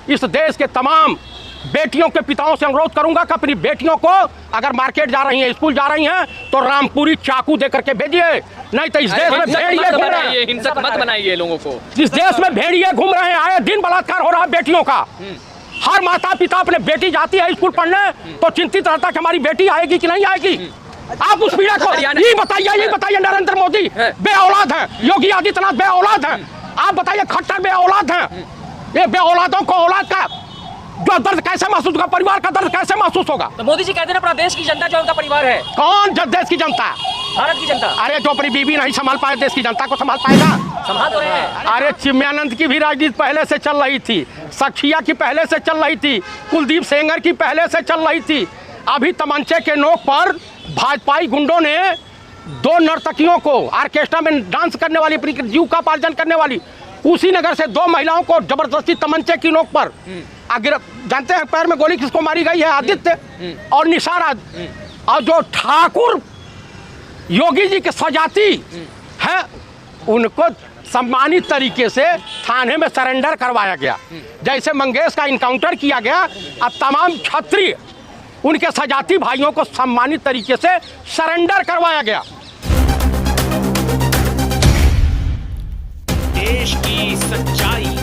इस देश के तमाम बेटियों के पिताओं से अनुरोध करूंगा कि अपनी बेटियों को अगर मार्केट जा रही हैं, स्कूल जा रही हैं, तो रामपुरी चाकू दे करके भेजिए, नहीं तो इस देश में भेड़िए घूम रहे हैं। हिंसक मत बनाइए लोगों को। इस देश में भेड़िए घूम रहे हैं, आए दिन बलात्कार हो रहा है बेटियों का। हर माता पिता अपने बेटी जाती है स्कूल पढ़ने तो चिंतित रहता कि हमारी बेटी आएगी कि नहीं आएगी। आप उस पीड़ा को ये बताइए नरेंद्र मोदी बे औलाद है, योगी आदित्यनाथ बे औलाद है, आप बताइए खट्टर बे औलाद है। ये बे औलादों को औलाद का जो दर्द कैसे महसूस होगा, परिवार का दर्द कैसे महसूस होगा। तो मोदी जी कहते हैं प्रदेश की जनता जो उनका परिवार है। कौन देश की जनता? भारत की जनता। अरे जो अपनी बीवी नहीं संभाल पाए देश की जनता को संभाल पाएगा? संभाल तो रहे हैं। अरे चिन्मयानंद की भी राजनीति पहले से चल रही थी, सखिया की पहले से चल रही थी, कुलदीप सेंगर की पहले से चल रही थी। अभी तमंचे के नोक पर भाजपाई गुंडों ने 2 नर्तकियों को ऑर्केस्ट्रा में डांस करने वाली, अपनी जीविकोपार्जन करने वाली कुशीनगर से 2 महिलाओं को जबरदस्ती तमंचे की नोक पर जानते हैं पैर में गोली किसको मारी गई है? आदित्य और निशारा। और जो ठाकुर योगी जी के सजाती है उनको सम्मानित तरीके से थाने में सरेंडर करवाया गया। जैसे मंगेश का इनकाउंटर किया गया, अब तमाम क्षत्रिय उनके सजाती भाइयों को सम्मानित तरीके से सरेंडर करवाया गया। देश की सच्चाई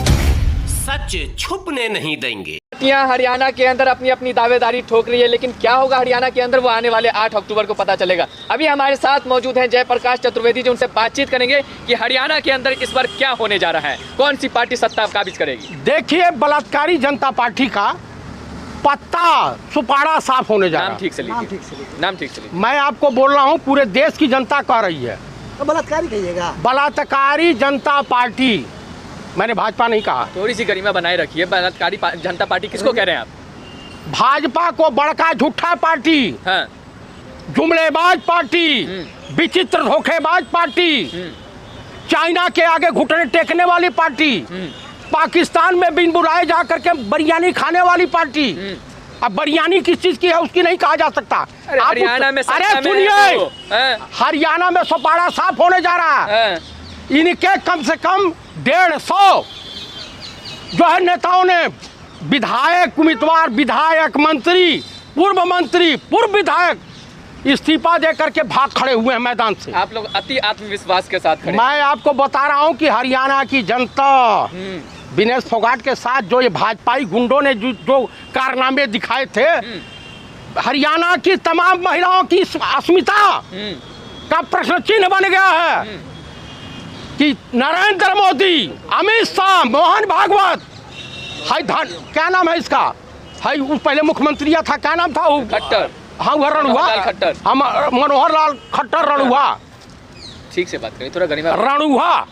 सच छुपने नहीं देंगे। हरियाणा के अंदर अपनी अपनी दावेदारी ठोक रही है, लेकिन क्या होगा हरियाणा के अंदर वो आने वाले 8 अक्टूबर को पता चलेगा। अभी हमारे साथ मौजूद हैं जयप्रकाश चतुर्वेदी जो उनसे बातचीत करेंगे कि हरियाणा के अंदर इस बार क्या होने जा रहा है, कौन सी पार्टी सत्ता काबिज करेगी। देखिए, बलात्कारी जनता पार्टी का पत्ता सुपाड़ा साफ होने जा रहा है। नाम ठीक से लीजिए। मैं आपको बोल रहा हूँ, पूरे देश की जनता कह रही है तो बलात्कारी कहिएगा। बलात्कारी जनता पार्टी, मैंने भाजपा नहीं कहा। थोड़ी सी गरिमा बनाए रखिए। बलात्कारी जनता पार्टी किसको कह रहे हैं आप? भाजपा को बड़का झूठा पार्टी, हाँ। जुमलेबाज पार्टी, विचित्र धोखेबाज पार्टी, चाइना के आगे घुटने टेकने वाली पार्टी, पाकिस्तान में बिन बुलाए जा करके बिरयानी खाने वाली पार्टी। अब बिरयानी किस चीज की है उसकी नहीं कहा जा सकता। हरियाणा में अरे सुनिए, हरियाणा में सुपाड़ा साफ होने जा रहा है। इनके कम से कम 150 जो है नेताओं ने, विधायक, उम्मीदवार, विधायक, मंत्री, पूर्व विधायक इस्तीफा दे करके भाग खड़े हुए हैं मैदान से। आप लोग अति आत्मविश्वास के साथ खड़े। मैं आपको बता रहा हूं कि हरियाणा की जनता विनेश फोगाट के साथ जो ये भाजपाई गुंडों ने जो कारनामे दिखाए थे, हरियाणा की तमाम महिलाओं की अस्मिता का प्रश्न चिन्ह बन गया है कि नरेंद्र मोदी, अमित शाह, मोहन भागवत, क्या नाम है इसका, उस पहले मुख्यमंत्री था, क्या नाम था? खट्टर। हाँ, वो रणुआ, हम मनोहर लाल खट्टर रणुआ। ठीक से बात करें, थोड़ा गरिमा। रणुआ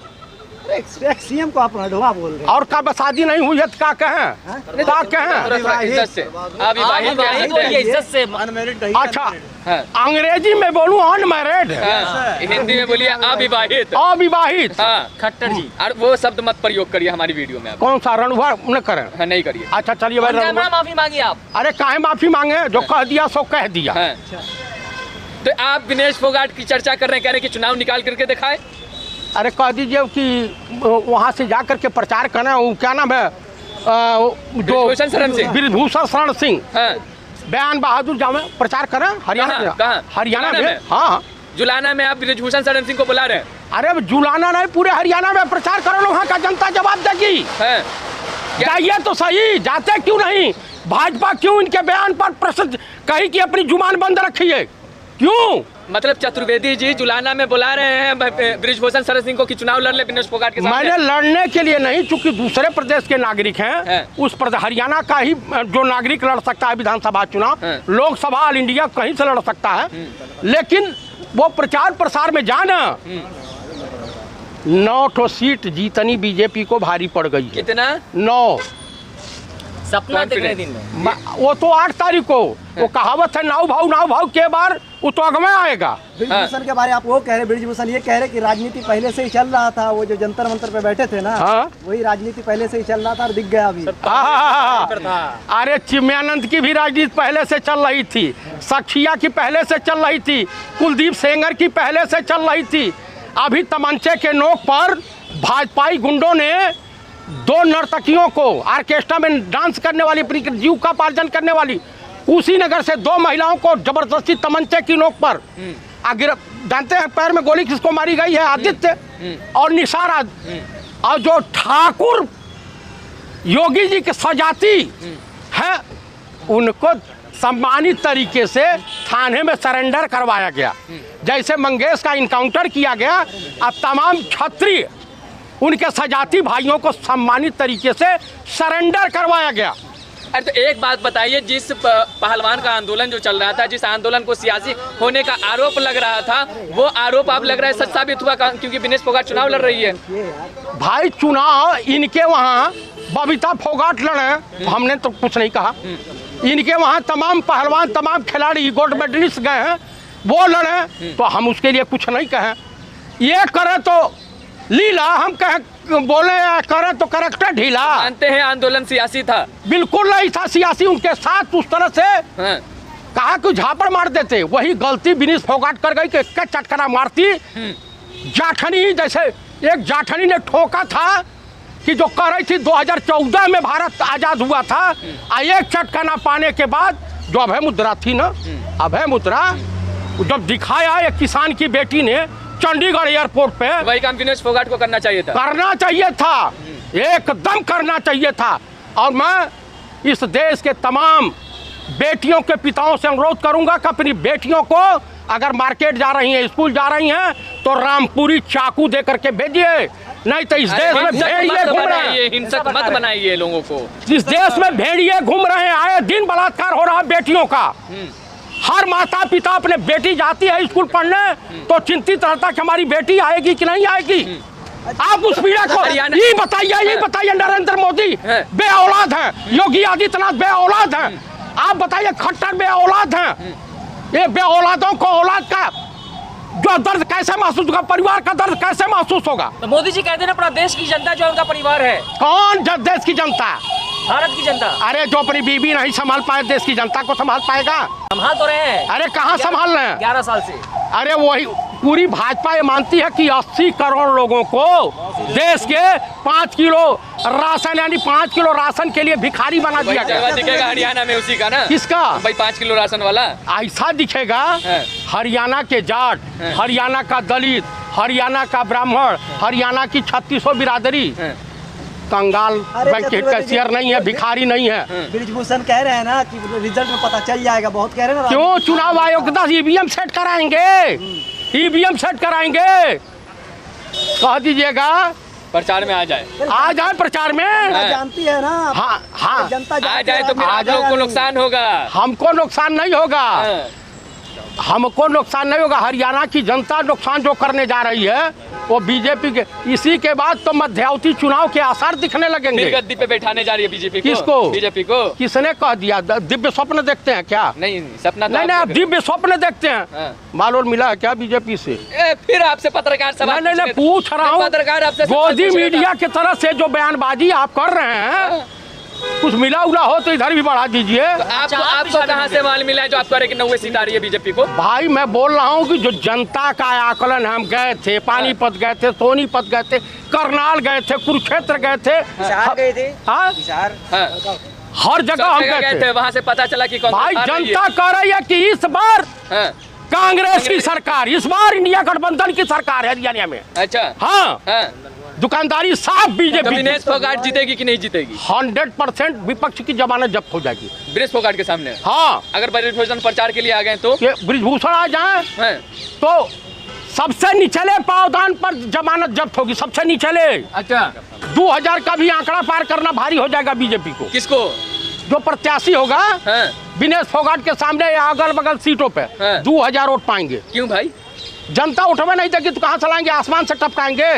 सीएम को आप रणुआ बोल रहे हैं। और का शादी नहीं हुई है तो क्या कहें? क्या कहें? इज्जत से। अच्छा, अंग्रेजी में बोलूं अनमैरिड, हिंदी में बोलिए अविवाहित। अविवाहित। खट्टर जी, और वो शब्द मत प्रयोग करिए हमारी वीडियो में। कौन सा रणुआ न करें? नहीं करिए। अच्छा चलिए भाई, माफी मांगिए आप। अरे काहे माफी मांगे, जो कह दिया सो कह दिया। तो आप विनेश फोगाट की चर्चा कर रहे हैं, कह रहे हैं कि चुनाव निकाल करके दिखाए। अरे कह दीजिए कि वहाँ से जा करके प्रचार करना, वो क्या नाम है, बृजभूषण शरण सिंह, बयान बहादुर जाओ प्रचार करें हरियाणा में। हरियाणा में, हाँ, जुलाना में आप बृजभूषण शरण सिंह को बुला रहे हैं। अरे जुलाना नहीं, पूरे हरियाणा में प्रचार करो, वहाँ का जनता जवाब देगी। जाइए तो सही, जाते क्यों नहीं? भाजपा क्यों इनके बयान पर प्रश्न कही कि अपनी जुबान बंद रखिए, क्यों? मतलब चतुर्वेदी जी जुलाना में बुला रहे हैं बृजभूषण शरण सिंह को कि चुनाव लड़ ले विनेश फोगाट के साथ। मैंने लड़ने के लिए नहीं, चूंकि दूसरे प्रदेश के नागरिक हैं, उस प्रदेश हरियाणा का ही जो नागरिक लड़ सकता है विधानसभा चुनाव, लोकसभा ऑल इंडिया कहीं से लड़ सकता है, लेकिन वो प्रचार प्रसार में जाना 9 सीट जीतनी बीजेपी को भारी पड़ गई। कितना? 9। सपना कितने दिन में? वो तो 8 तारीख को, वो कहावत है नाव भाव के बार वो तो अगमे आएगा। बृजभूषण के बारे आप वो कह रहे, बृजभूषण ये कह रहे कि राजनीति पहले से ही चल रहा था, वो जो जंतर मंतर पे बैठे थे ना, वही राजनीति पहले से ही चल रहा था और दिख गया अभी। अरे चिन्मयानंद की भी राजनीति पहले से चल रही थी, सखिया की पहले से चल रही थी, कुलदीप सेंगर की पहले से चल रही थी। अभी तमंचे के नोक पर भाजपाई गुंडों ने 2 नर्तकियों को ऑर्केस्ट्रा में डांस करने वाली, अपनी जीविकोपार्जन करने वाली कुशीनगर से 2 महिलाओं को जबरदस्ती तमंचे की नोक पर जानते हैं पैर में गोली किसको मारी गई है? आदित्य और निसारा। और जो ठाकुर योगी जी के सजाती है उनको सम्मानित तरीके से थाने में सरेंडर करवाया गया। जैसे मंगेश का इनकाउंटर किया गया, अब तमाम क्षत्रिय उनके सजाती भाइयों को सम्मानित तरीके से सरेंडर करवाया गया। अरे तो एक बात बताइए, जिस पहलवान का आंदोलन जो चल रहा था, जिस आंदोलन को सियासी होने का आरोप लग रहा था, वो आरोप आप लग रहा है सच साबित हुआ? क्योंकि विनेश फोगाट चुनाव लड़ रही है। भाई चुनाव इनके वहाँ बबीता फोगाट लड़े, हमने तो कुछ नहीं कहा। इनके वहाँ तमाम पहलवान, तमाम खिलाड़ी गोल्ड मेडलिस्ट गए हैं, वो लड़े, तो हम उसके लिए कुछ नहीं कहें। ये करे तो लीला, हम कहें बोले करे तो करेक्टर ढीला। मानते हैं आंदोलन सियासी था? बिल्कुल नहीं था सियासी। उनके साथ उस तरह से कहा कि झापड़ मार देते, वही गलती विनेश फोगाट कर गई कि चटकना मारती। जाठनी, जैसे एक जाठनी ने ठोका था कि जो कह रही थी 2014 में भारत आजाद हुआ था, एक चटकना पाने के बाद जो अभय मुद्रा थी ना, अभय मुद्रा जब दिखाया एक किसान की बेटी ने चंडीगढ़ एयरपोर्ट पे, वही काम विनेश फोगाट को करना चाहिए था। करना चाहिए था, एकदम करना चाहिए था। और मैं इस देश के तमाम बेटियों के पिताओं से अनुरोध करूंगा कि अपनी बेटियों को अगर मार्केट जा रही हैं, स्कूल जा रही हैं, तो रामपुरी चाकू दे करके भेजिए, नहीं तो इस देश में भेड़िए घूम रहे हैं। हिंसक मत बनाइए लोगों को। इस देश में भेड़िए घूम रहे हैं, आए दिन बलात्कार हो रहा है बेटियों का। हर माता पिता अपने बेटी जाती है स्कूल पढ़ने तो चिंतित रहता कि हमारी बेटी आएगी कि नहीं आएगी। आप उस पीड़ा को ये बताइए नरेंद्र मोदी बे औलाद है, योगी आदित्यनाथ बे औलाद है, आप बताइए खट्टर बे औलाद है। ये बे औलादों को औलाद का जो दर्द कैसे महसूस होगा, परिवार का दर्द कैसे महसूस होगा? तो मोदी जी कहते हैं पूरा देश की जनता जो उनका परिवार है। कौन देश की जनता? भारत की जनता। अरे जो अपनी बीबी नहीं संभाल पाए, देश की जनता को संभाल पाएगा? संभाल तो रहे हैं। अरे कहाँ संभाल रहे हैं? 11 साल से। अरे वही पूरी भाजपा ये मानती है कि 80 करोड़ लोगों को देश के 5 किलो राशन, यानी 5 किलो राशन के लिए भिखारी बना दिया गया। दिखेगा हरियाणा में उसी का ना? किसका भाई 5 किलो राशन वाला? ऐसा दिखेगा हरियाणा के जाट, हरियाणा का दलित, हरियाणा का ब्राह्मण, हरियाणा की 3600 बिरादरी कंगाल बैंक के कैशियर नहीं है, भिखारी नहीं है। ब्रिजभूषण कह रहे हैं ना कि रिजल्ट में पता चल जाएगा, बहुत कह रहे हैं ना। क्यों चुनाव आयोग 10 ईवीएम सेट कराएंगे, ईवीएम सेट कराएंगे, कह दीजिएगा प्रचार में आ जाए प्रचार में। जानती है ना। हाँ जनता आ जाए तो फिर आप लोग को नुकसान होगा। हमको नुकसान नहीं होगा, हमको नुकसान नहीं होगा। हरियाणा की जनता नुकसान जो करने जा रही है वो बीजेपी के। इसी के बाद तो मध्यावधि चुनाव के आसार दिखने लगेंगे। गद्दी पे बैठाने जा रही है बीजेपी को। किसको? बीजेपी को। किसने कह दिया? दिव्य स्वप्न देखते हैं क्या? नहीं सपना नहीं आप दिव्य स्वप्न देखते हैं। मालूम मिला है क्या बीजेपी से? फिर आपसे पत्रकार सवाल नहीं पूछ रहा हूँ। पत्रकार आपसे गोदी मीडिया की तरफ से जो बयानबाजी आप कर रहे हैं, कुछ मिला उला हो तो इधर भी बढ़ा दीजिए। तो आपको कहाँ से माल मिला है जो आप कह रहे कि 90 सीट आ रही है बीजेपी को? भाई मैं बोल रहा हूँ कि जो जनता का आकलन, हम गए थे, पानीपत गए थे, सोनीपत गए थे, करनाल गए थे, कुरुक्षेत्र गए थे, हर जगह हम गए थे। वहाँ से पता चला कि भाई जनता कह रही है कि इस बार कांग्रेस की सरकार, इस बार इंडिया गठबंधन की सरकार है हरियाणा में। अच्छा। हाँ दुकानदारी साफ बीजेपी। विनेश फोगाट जीतेगी कि नहीं जीतेगी? 100% विपक्ष की जमानत जब्त हो जाएगी विनेश फोगाट के सामने। हाँ अगर ब्रिजभूषण प्रचार के लिए आ गए तो? ब्रिजभूषण आ जाए तो सबसे निचले पावदान पर जमानत जब्त होगी, सबसे निचले। अच्छा। 2000 का भी आंकड़ा पार करना भारी हो जाएगा बीजेपी को। किसको? जो प्रत्याशी होगा विनेश फोगाट के सामने या अगल बगल सीटों पे 2000 वोट पाएंगे। क्यों भाई? जनता उठवे नहीं देगी तो कहाँ चलाएंगे? आसमान से टपकाएंगे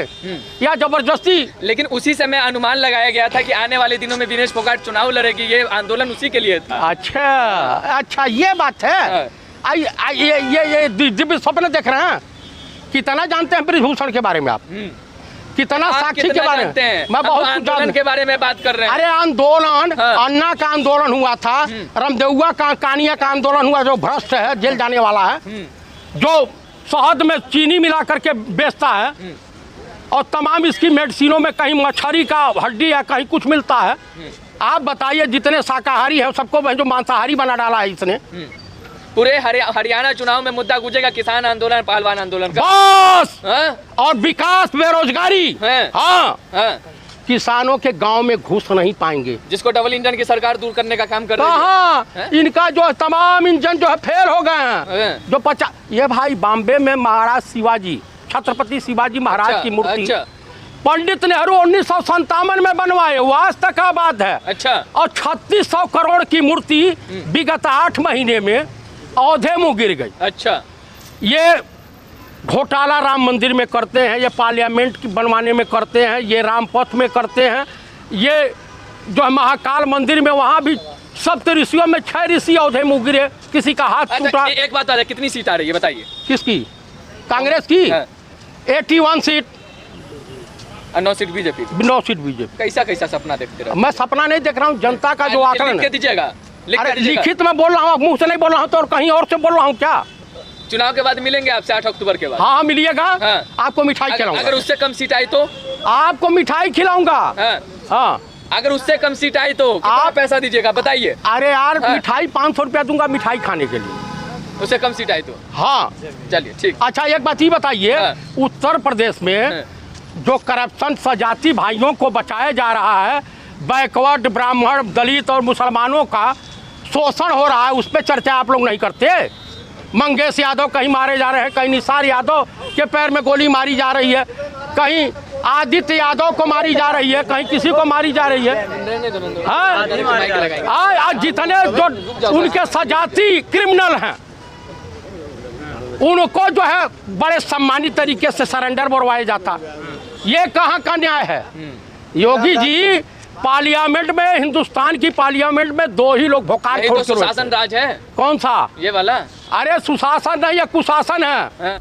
या जबरदस्ती? लेकिन उसी समय अनुमान लगाया गया था कि आने वाले दिनों में विनेश फोगाट चुनाव लड़ेगी, ये आंदोलन उसी के लिए था। अच्छा ये बात है। ये दिव्य स्वप्न देख रहे हैं। कितना जानते हैं ब्रिजभूषण के बारे में आप? कितना साक्षी के बारे में? मैं बहुत आंदोलन के बारे में बात कर रहे हैं। अरे आंदोलन, अन्ना का आंदोलन हुआ था, रामदेवुआ का, कानिया का आंदोलन हुआ, जो भ्रष्ट है, जेल जाने वाला है, जो शहद में चीनी मिला करके बेचता है, और तमाम इसकी मेडिसिनों में कहीं मछली का हड्डी है, कहीं कुछ मिलता है। आप बताइए, जितने शाकाहारी हैं सबको जो मांसाहारी बना डाला है इसने। पूरे हरियाणा चुनाव में मुद्दा गूंजेगा किसान आंदोलन, पहलवान आंदोलन का। बस हाँ? और विकास, बेरोजगारी। हाँ। हाँ, हाँ। किसानों के गांव में घुस नहीं पाएंगे, जिसको डबल इंजन की सरकार दूर करने का काम कर रही है। हाँ, इनका जो तमाम इंजन जो है फेल हो गए हैं। हाँ। जो ये भाई बॉम्बे में महाराज शिवाजी, छत्रपति शिवाजी महाराज अच्छा, की मूर्ति अच्छा। पंडित नेहरू 1957 में बनवाए, वो आज तक आबाद है। अच्छा। और 3600 करोड़ की मूर्ति विगत 8 महीने में औधे मुंह गिर गई। अच्छा। ये घोटाला राम मंदिर में करते हैं, ये पार्लियामेंट की बनवाने में करते हैं, ये रामपथ में करते हैं, ये जो है महाकाल मंदिर में वहाँ भी सप्त ऋषियों में 6 ऋषि औधे मुंह गिरे, किसी का हाथ टूटा। अच्छा, एक बात आ रही, कितनी सीट आ रही है बताइए? किसकी? कांग्रेस की? हाँ। 81 seat, 9 seat BJP. 9 seat BJP. कैसा कैसा सपना देखते रहे? मैं सपना नहीं देख रहा हूँ, जनता का जो आकलन लिख के है। दीजिएगा, लिख के अरे दीजिएगा। लिखित में बोल रहा हूँ, मुंह से नहीं बोल रहा हूँ, तो और कहीं और से बोल रहा हूँ क्या? चुनाव के बाद मिलेंगे आपसे 8 अक्टूबर के बाद। हाँ मिलिएगा। हाँ। आपको मिठाई अगर खिलाऊंगा, उससे कम सीट आई तो? आपको मिठाई खिलाऊंगा। हाँ। हाँ, अगर उससे कम सीट आई तो कितना आप पैसा दीजिएगा बताइए? अरे यार, हाँ। मिठाई 500 रुपया दूंगा मिठाई खाने के लिए। उससे कम सीट आई तो? हाँ। चलिए ठीक। अच्छा एक बात ये बताइए, हाँ। उत्तर प्रदेश में जो करप्शन सजाती भाइयों को बचाया जा रहा है, बैकवर्ड ब्राह्मण, दलित और मुसलमानों का शोषण हो रहा है, उस पर चर्चा आप लोग नहीं करते। मंगेश यादव कहीं मारे जा रहे हैं, कहीं निसार यादव के पैर में गोली मारी जा रही है, कहीं आदित्य यादव को मारी जा रही है, कहीं किसी को मारी जा रही है। हाँ, आज जितने जो उनके सजाती क्रिमिनल हैं उनको जो है बड़े सम्मानित तरीके से सरेंडर करवाया जाता। ये कहाँ का न्याय है? योगी जी, पार्लियामेंट में, हिंदुस्तान की पार्लियामेंट में 2 ही लोग भोकाल तो छोड़ के सुशासन राज है। कौन सा? ये वाला। अरे सुशासन है या कुशासन है? हाँ।